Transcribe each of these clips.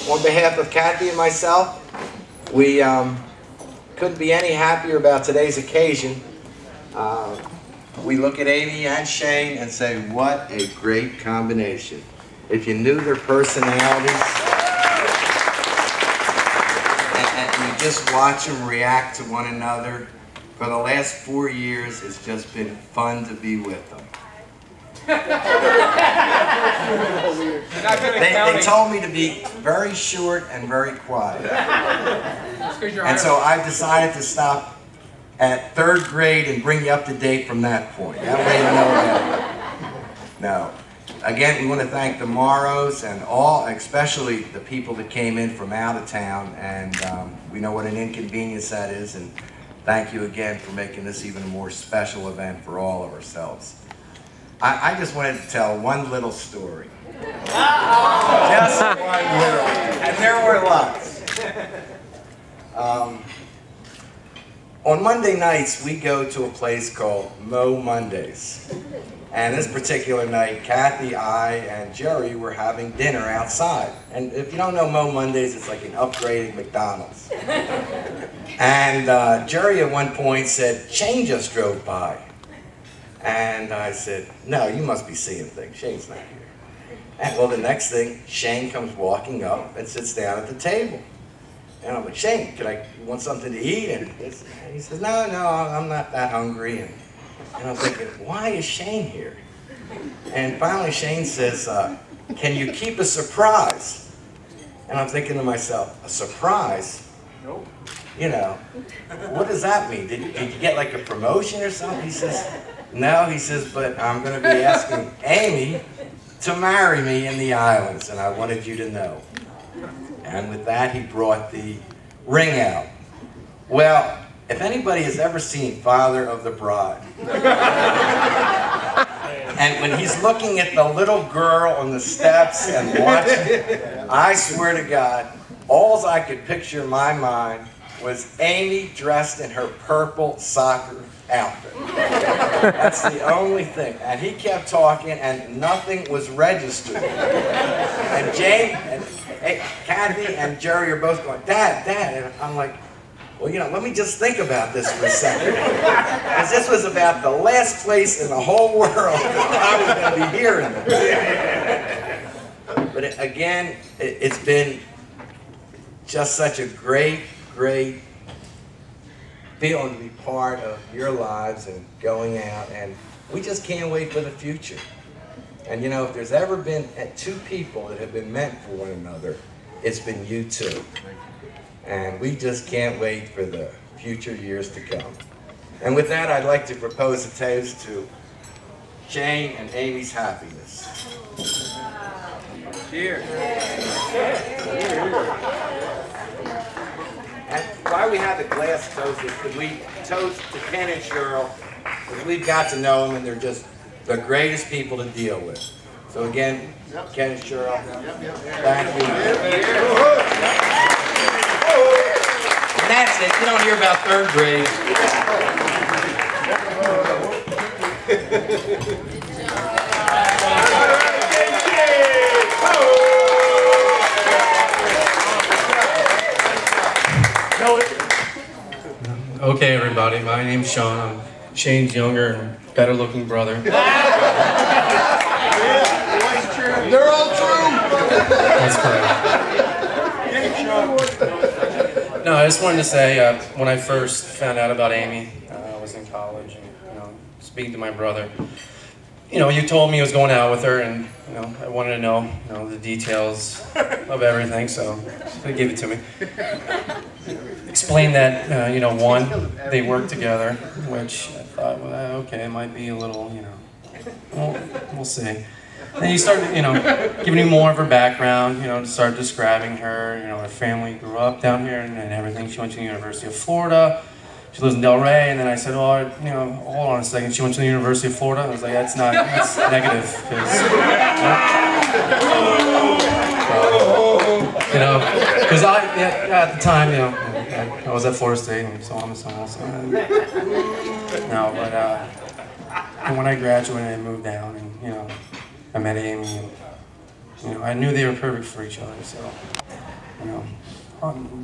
on behalf of Kathy and myself, we couldn't be any happier about today's occasion. We look at Amy and Shane and say, what a great combination. If you knew their personalities, and you just watch them react to one another, for the last 4 years, it's just been fun to be with them. They told me to be very short and very quiet. And so I decided to stop at 3rd grade and bring you up to date from that point. That way you know better. No. Again, we want to thank the Morrows and all, especially the people that came in from out of town. And we know what an inconvenience that is. And thank you again for making this even a more special event for all of ourselves. I just wanted to tell one little story. Just one little. And there were lots. On Monday nights, we go to a place called Mo Mondays. And this particular night, Kathy, I, and Jerry were having dinner outside. And if you don't know Mo Mondays, it's like an upgraded McDonald's. And Jerry at one point said, Shane just drove by. And I said, no, you must be seeing things. Shane's not here. And well, the next thing, Shane comes walking up and sits down at the table. And I'm like, Shane, you want something to eat? And he says, no, I'm not that hungry. And I'm thinking, why is Shane here? And finally Shane says, can you keep a surprise? And I'm thinking to myself, a surprise? Nope. You know, what does that mean? Did you get like a promotion or something? He says, no, he says, but I'm going to be asking Amy to marry me in the islands, and I wanted you to know. And with that, he brought the ring out. Well, if anybody has ever seen Father of the Bride, and when he's looking at the little girl on the steps and watching, I swear to God, all I could picture in my mind was Amy dressed in her purple soccer outfit. That's the only thing. And he kept talking and nothing was registered. And Jane and Kathy and Jerry are both going, Dad. And I'm like, well, you know, let me just think about this for a second. Because this was about the last place in the whole world I was going to be hearing it. But again, it's been just such a great feeling to be part of your lives and going out, and we just can't wait for the future. And you know, if there's ever been 2 people that have been meant for one another, it's been you two. And we just can't wait for the future years to come. And with that, I'd like to propose a toast to Shane and Amy's happiness. Cheers. And while we have the glass toasted, could we toast to Ken and Cheryl? Because we've got to know them, and they're just the greatest people to deal with. So again, Ken and Cheryl, thank you. And that's it. You don't hear about 3rd grade. Okay, everybody, my name's Sean. I'm Shane's younger and better looking brother. They're all true! That's correct. No, I just wanted to say, when I first found out about Amy, I was in college, and speaking to my brother, you told me he was going out with her, and I wanted to know, the details of everything, so they gave it to me. Explain that, one, they work together, which I thought, well, okay, it might be a little, we'll see. Then you start, giving me more of her background, to start describing her, her family grew up down here and everything. She went to the University of Florida. She lives in Delray, and then I said, oh, hold on a second. She went to the University of Florida. I was like, that's negative, because at the time, I was at Florida State and so on and so on. So, no, but and when I graduated, I moved down, and I met Amy, and I knew they were perfect for each other. So,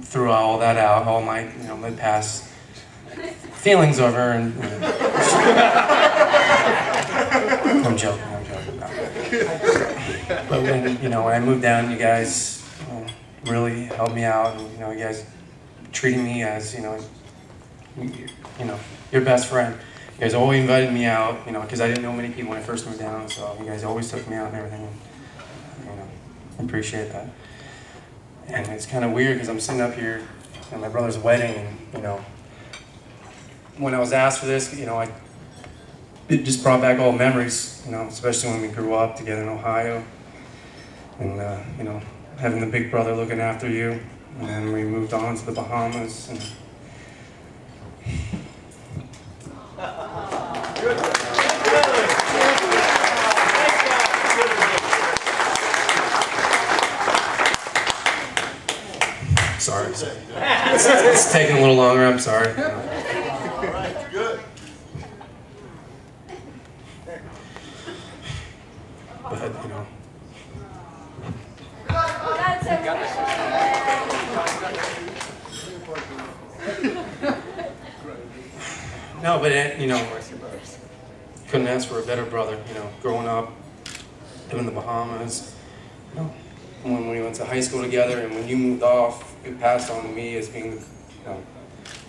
threw all that out, all my, my past feelings over, and I'm joking. But when I moved down, you guys really helped me out, and you guys treating me as your best friend. You guys always invited me out, because I didn't know many people when I first moved down, so you guys always took me out and everything. I appreciate that. And it's kind of weird because I'm sitting up here at my brother's wedding, and when I was asked for this, it just brought back old memories, especially when we grew up together in Ohio, and having the big brother looking after you, and then we moved on to the Bahamas. And sorry, it's taking a little longer. I'm sorry. Good. But no, but couldn't ask for a better brother. Growing up, living in the Bahamas. When we went to high school together, and when you moved off, you passed on to me as being,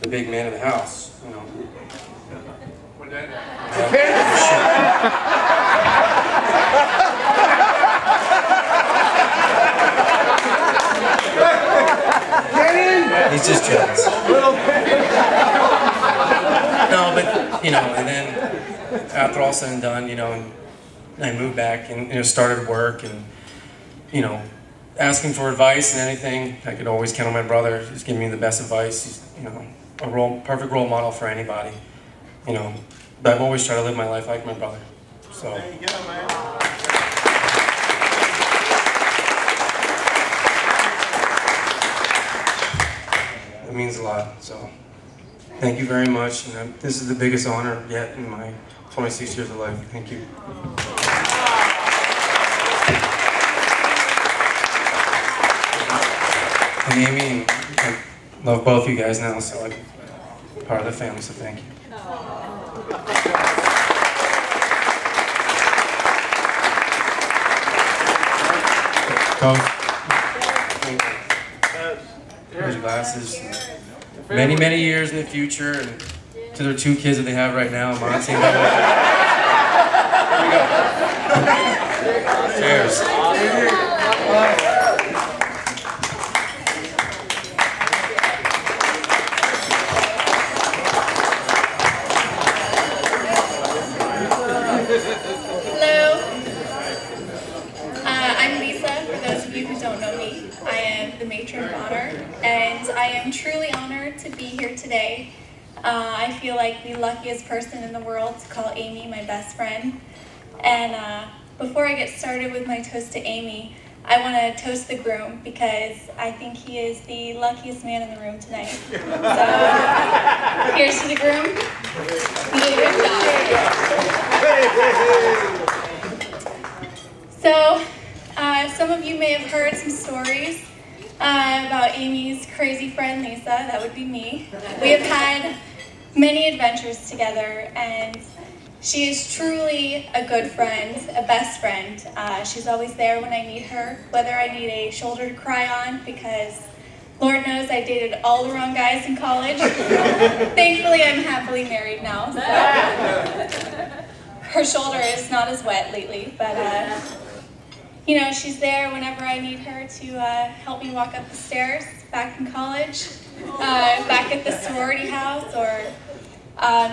the big man of the house. He's just jealous. No, but and then after all said and done, and I moved back and started work, and asking for advice and anything, I could always count on my brother. He's giving me the best advice. He's a perfect role model for anybody. But I've always tried to live my life like my brother. So. There you go, man. It means a lot, so thank you very much. And this is the biggest honor yet in my 26 years of life. Thank you. And Amy, I love both you guys now, so I'm part of the family, so thank you. Coach, here's your glasses. Many, many years in the future, and to their 2 kids that they have right now, Monty and Here we go. Cheers. Hello, I'm Lisa. For those of you who don't know me, I am the matron of honor, and I am truly honored to be here today. I feel like the luckiest person in the world to call Amy my best friend. And before I get started with my toast to Amy, I want to toast the groom because I think he is the luckiest man in the room tonight. So, here's to the groom. You did a good job. So, some of you may have heard some stories about Amy's crazy friend Lisa. That would be me. We have had many adventures together, and she is truly a good friend, a best friend. She's always there when I need her, whether I need a shoulder to cry on, because Lord knows I dated all the wrong guys in college. Thankfully, I'm happily married now, so her shoulder is not as wet lately, but she's there whenever I need her to help me walk up the stairs back in college, back at the sorority house, or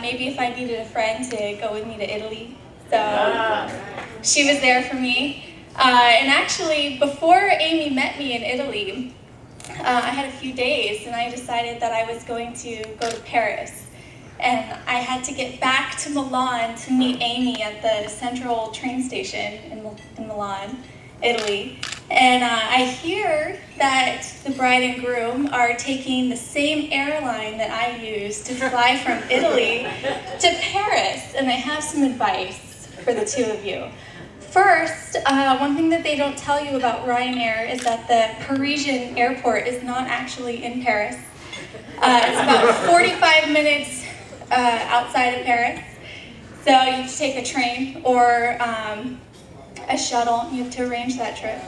maybe if I needed a friend to go with me to Italy. So she was there for me. And actually, before Amy met me in Italy, I had a few days, and I decided that I was going to go to Paris. And I had to get back to Milan to meet Amy at the central train station in Milan, Italy. And I hear that the bride and groom are taking the same airline that I used to fly from Italy to Paris. And I have some advice for the two of you. first, one thing that they don't tell you about Ryanair is that the Parisian airport is not actually in Paris. It's about 45 minutes outside of Paris. So you have to take a train or a shuttle. You have to arrange that trip.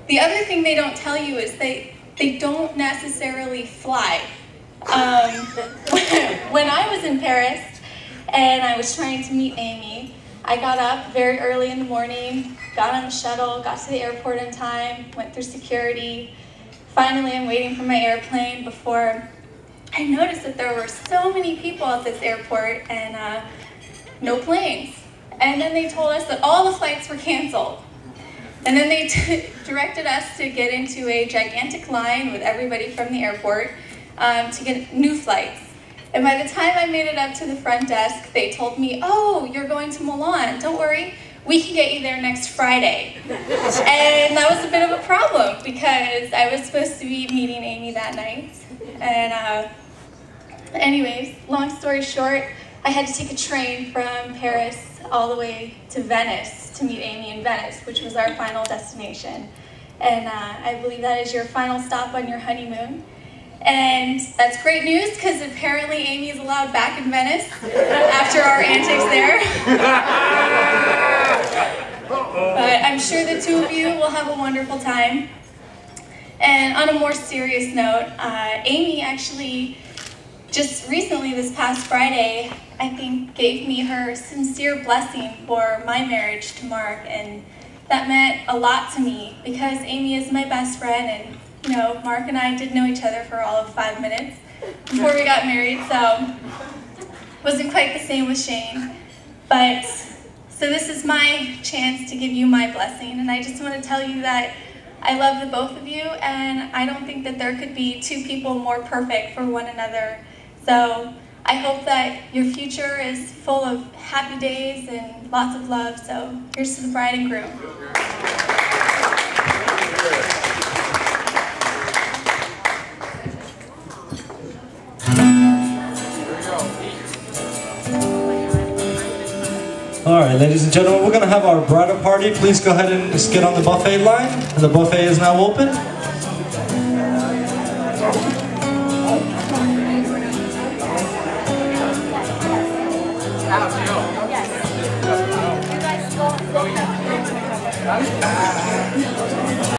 The other thing they don't tell you is they don't necessarily fly. When I was in Paris and I was trying to meet Amy, I got up very early in the morning, got on the shuttle, got to the airport in time, went through security. Finally, I'm waiting for my airplane before I noticed that there were so many people at this airport and no planes. And then they told us that all the flights were canceled. And then they directed us to get into a gigantic line with everybody from the airport to get new flights. And by the time I made it up to the front desk, they told me, "Oh, you're going to Milan. Don't worry, we can get you there next Friday." And that was a bit of a problem because I was supposed to be meeting Amy that night. And anyways, long story short, I had to take a train from Paris all the way to Venice to meet Amy in Venice, which was our final destination. And I believe that is your final stop on your honeymoon. And that's great news because apparently Amy is allowed back in Venice after our antics there. But I'm sure the two of you will have a wonderful time. And on a more serious note, Amy actually just recently, this past Friday, I think gave me her sincere blessing for my marriage to Mark, and that meant a lot to me because Amy is my best friend, and you know, Mark and I did know each other for all of 5 minutes before we got married, so wasn't quite the same with Shane. But so this is my chance to give you my blessing, and I just want to tell you that I love the both of you, and I don't think that there could be two people more perfect for one another. So I hope that your future is full of happy days and lots of love. So here's to the bride and groom. All right, ladies and gentlemen, we're going to have our bridal party. Please go ahead and just get on the buffet line. The buffet is now open.